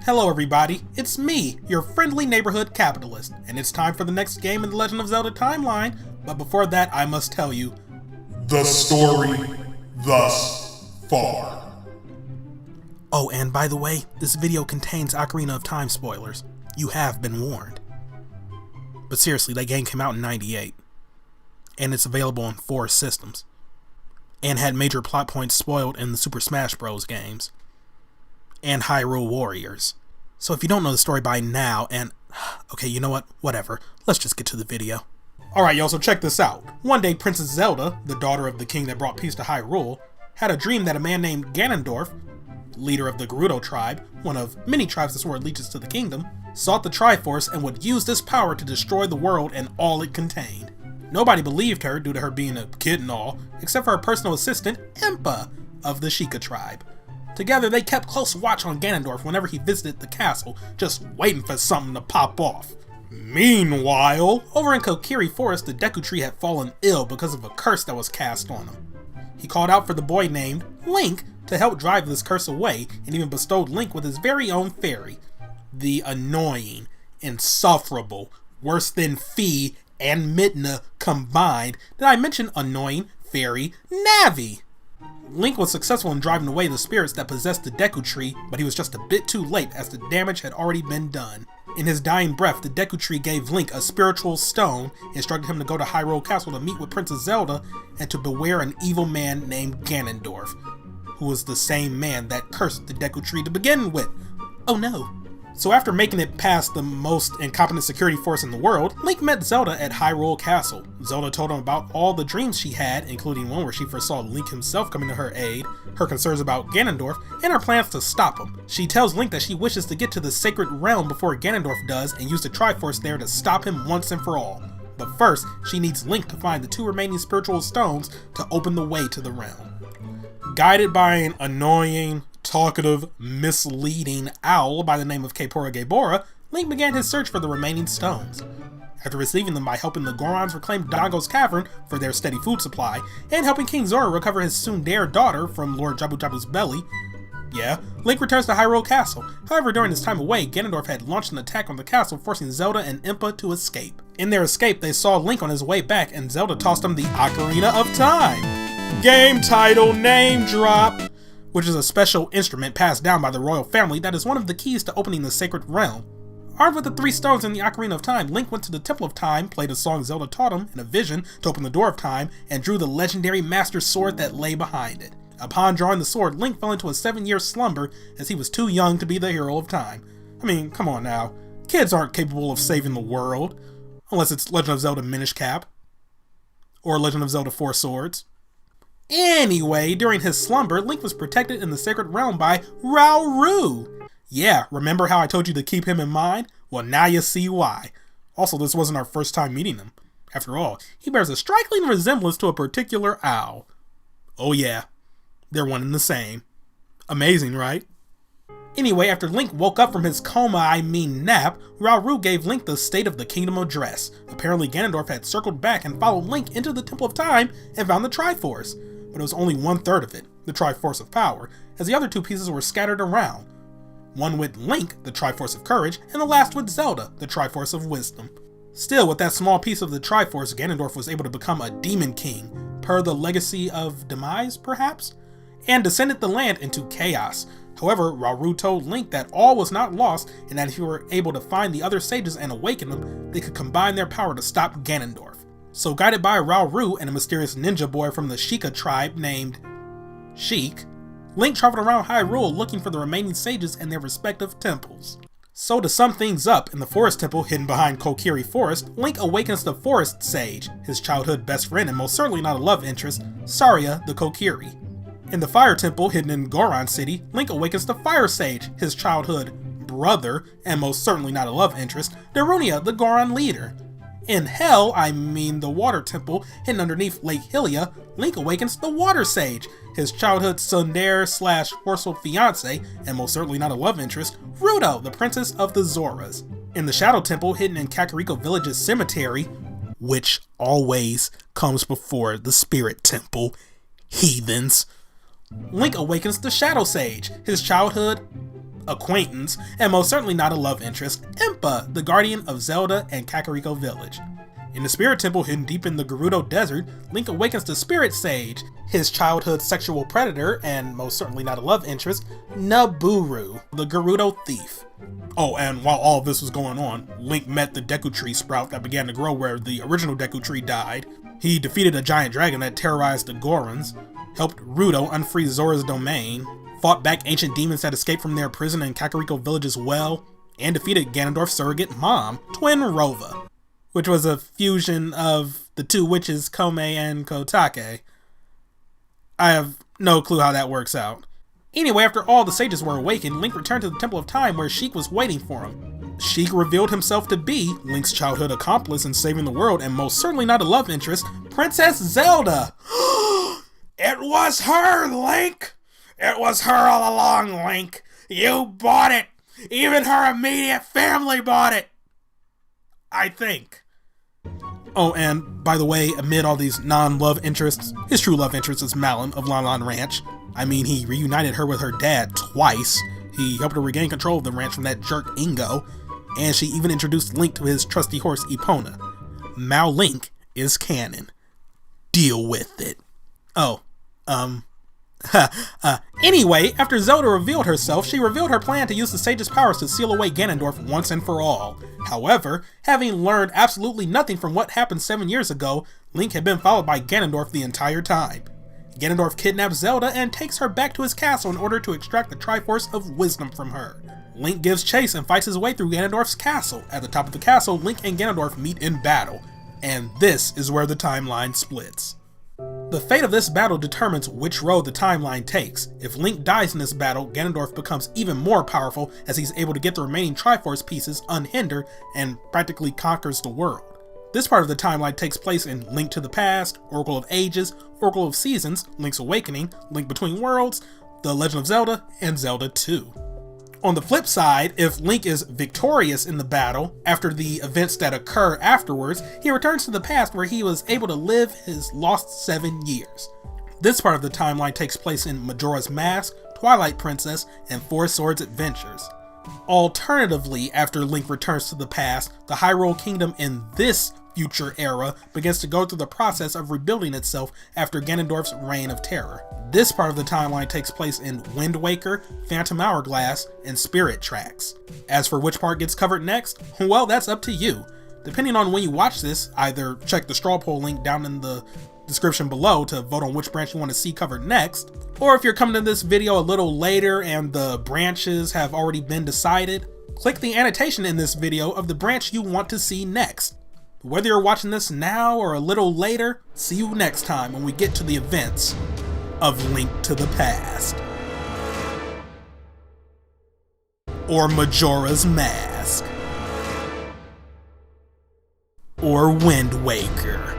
Hello everybody, it's me, your friendly neighborhood capitalist, and it's time for the next game in the Legend of Zelda Timeline, but before that I must tell you, the story thus far. Oh, and by the way, this video contains Ocarina of Time spoilers. You have been warned. But seriously, that game came out in '98, and it's available on 4 systems, and had major plot points spoiled in the Super Smash Bros. Games, and Hyrule Warriors. So if you don't know the story by now, and okay, you know what? Whatever. Let's just get to the video. Alright, y'all, so check this out. One day, Princess Zelda, the daughter of the king that brought peace to Hyrule, had a dream that a man named Ganondorf, leader of the Gerudo tribe, one of many tribes that swore allegiance to the kingdom, sought the Triforce and would use this power to destroy the world and all it contained. Nobody believed her due to her being a kid and all, except for her personal assistant, Impa, of the Sheikah tribe. Together, they kept close watch on Ganondorf whenever he visited the castle, just waiting for something to pop off. Meanwhile, over in Kokiri Forest, the Deku Tree had fallen ill because of a curse that was cast on him. He called out for the boy named Link to help drive this curse away, and even bestowed Link with his very own fairy, the annoying, insufferable, worse than Fi and Midna combined. Did I mention annoying fairy Navi? Link was successful in driving away the spirits that possessed the Deku Tree, but he was just a bit too late as the damage had already been done. In his dying breath, the Deku Tree gave Link a spiritual stone, instructed him to go to Hyrule Castle to meet with Princess Zelda, and to beware an evil man named Ganondorf, who was the same man that cursed the Deku Tree to begin with. Oh no. So after making it past the most incompetent security force in the world, Link met Zelda at Hyrule Castle. Zelda told him about all the dreams she had, including one where she first saw Link himself coming to her aid, her concerns about Ganondorf, and her plans to stop him. She tells Link that she wishes to get to the Sacred Realm before Ganondorf does and use the Triforce there to stop him once and for all. But first, she needs Link to find the 2 remaining spiritual stones to open the way to the realm. Guided by an annoying, talkative, misleading owl by the name of Kaepora Gaebora, Link began his search for the remaining stones. After receiving them by helping the Gorons reclaim Dango's cavern for their steady food supply, and helping King Zora recover his tsundere daughter from Lord Jabu Jabu's belly, Link returns to Hyrule Castle. However, during his time away, Ganondorf had launched an attack on the castle, forcing Zelda and Impa to escape. In their escape, they saw Link on his way back, and Zelda tossed him the Ocarina of Time. Game title name drop! Which is a special instrument passed down by the royal family that is one of the keys to opening the Sacred Realm. Armed with the 3 stones in the Ocarina of Time, Link went to the Temple of Time, played a song Zelda taught him in a vision to open the door of time, and drew the legendary Master Sword that lay behind it. Upon drawing the sword, Link fell into a 7-year slumber as he was too young to be the hero of time. I mean, come on now. Kids aren't capable of saving the world. Unless it's Legend of Zelda Minish Cap. Or Legend of Zelda 4 Swords. Anyway, during his slumber, Link was protected in the Sacred Realm by Rauru. Yeah, remember how I told you to keep him in mind? Well, now you see why. Also, this wasn't our first time meeting him. After all, he bears a striking resemblance to a particular owl. Oh yeah, they're one and the same. Amazing, right? Anyway, after Link woke up from his nap, Rauru gave Link the State of the Kingdom address. Apparently Ganondorf had circled back and followed Link into the Temple of Time and found the Triforce. But it was only 1/3 of it, the Triforce of Power, as the other 2 pieces were scattered around. One with Link, the Triforce of Courage, and the last with Zelda, the Triforce of Wisdom. Still, with that small piece of the Triforce, Ganondorf was able to become a Demon King, per the Legacy of Demise, perhaps? And descended the land into chaos. However, Rauru told Link that all was not lost, and that if he were able to find the other sages and awaken them, they could combine their power to stop Ganondorf. So guided by Rauru and a mysterious ninja boy from the Sheikah tribe named Sheik, Link traveled around Hyrule looking for the remaining sages and their respective temples. So to sum things up, in the Forest Temple hidden behind Kokiri Forest, Link awakens the Forest Sage, his childhood best friend and most certainly not a love interest, Saria the Kokiri. In the Fire Temple hidden in Goron City, Link awakens the Fire Sage, his childhood brother and most certainly not a love interest, Darunia the Goron leader. In Hell, the Water Temple, hidden underneath Lake Hylia, Link awakens the Water Sage, his childhood tsundere/forceful fiancé, and most certainly not a love interest, Ruto, the Princess of the Zoras. In the Shadow Temple, hidden in Kakariko Village's cemetery, which always comes before the Spirit Temple, heathens, Link awakens the Shadow Sage, his childhood acquaintance, and most certainly not a love interest, Impa, the guardian of Zelda and Kakariko Village. In the Spirit Temple hidden deep in the Gerudo Desert, Link awakens the Spirit Sage, his childhood sexual predator, and most certainly not a love interest, Nabooru, the Gerudo Thief. Oh, and while all of this was going on, Link met the Deku Tree sprout that began to grow where the original Deku Tree died. He defeated a giant dragon that terrorized the Gorons, helped Ruto unfree Zora's domain, fought back ancient demons that escaped from their prison in Kakariko Village's well, and defeated Ganondorf's surrogate mom, Twin Rova, which was a fusion of the two witches Kome and Kotake. I have no clue how that works out. Anyway, after all the sages were awakened, Link returned to the Temple of Time where Sheik was waiting for him. Sheik revealed himself to be Link's childhood accomplice in saving the world, and most certainly not a love interest, Princess Zelda! It was her, Link! It was her all along, Link! You bought it! Even her immediate family bought it! I think. Oh, and by the way, amid all these non-love interests, his true love interest is Malon of Lon Lon Ranch. I mean, he reunited her with her dad twice, he helped her regain control of the ranch from that jerk Ingo, and she even introduced Link to his trusty horse Epona. Mal Link is canon. Deal with it. Oh, anyway, after Zelda revealed herself, she revealed her plan to use the sage's powers to seal away Ganondorf once and for all. However, having learned absolutely nothing from what happened 7 years ago, Link had been followed by Ganondorf the entire time. Ganondorf kidnaps Zelda and takes her back to his castle in order to extract the Triforce of Wisdom from her. Link gives chase and fights his way through Ganondorf's castle. At the top of the castle, Link and Ganondorf meet in battle. And this is where the timeline splits. The fate of this battle determines which road the timeline takes. If Link dies in this battle, Ganondorf becomes even more powerful as he's able to get the remaining Triforce pieces unhindered and practically conquers the world. This part of the timeline takes place in Link to the Past, Oracle of Ages, Oracle of Seasons, Link's Awakening, Link Between Worlds, The Legend of Zelda, and Zelda 2. On the flip side, if Link is victorious in the battle, after the events that occur afterwards, he returns to the past where he was able to live his lost 7 years. This part of the timeline takes place in Majora's Mask, Twilight Princess, and Four Swords Adventures. Alternatively, after Link returns to the past, the Hyrule Kingdom in this future era begins to go through the process of rebuilding itself after Ganondorf's reign of terror. This part of the timeline takes place in Wind Waker, Phantom Hourglass, and Spirit Tracks. As for which part gets covered next, well, that's up to you. Depending on when you watch this, either check the straw poll link down in the description below to vote on which branch you want to see covered next, or if you're coming to this video a little later and the branches have already been decided, click the annotation in this video of the branch you want to see next. Whether you're watching this now or a little later, see you next time when we get to the events of Link to the Past. Or Majora's Mask. Or Wind Waker.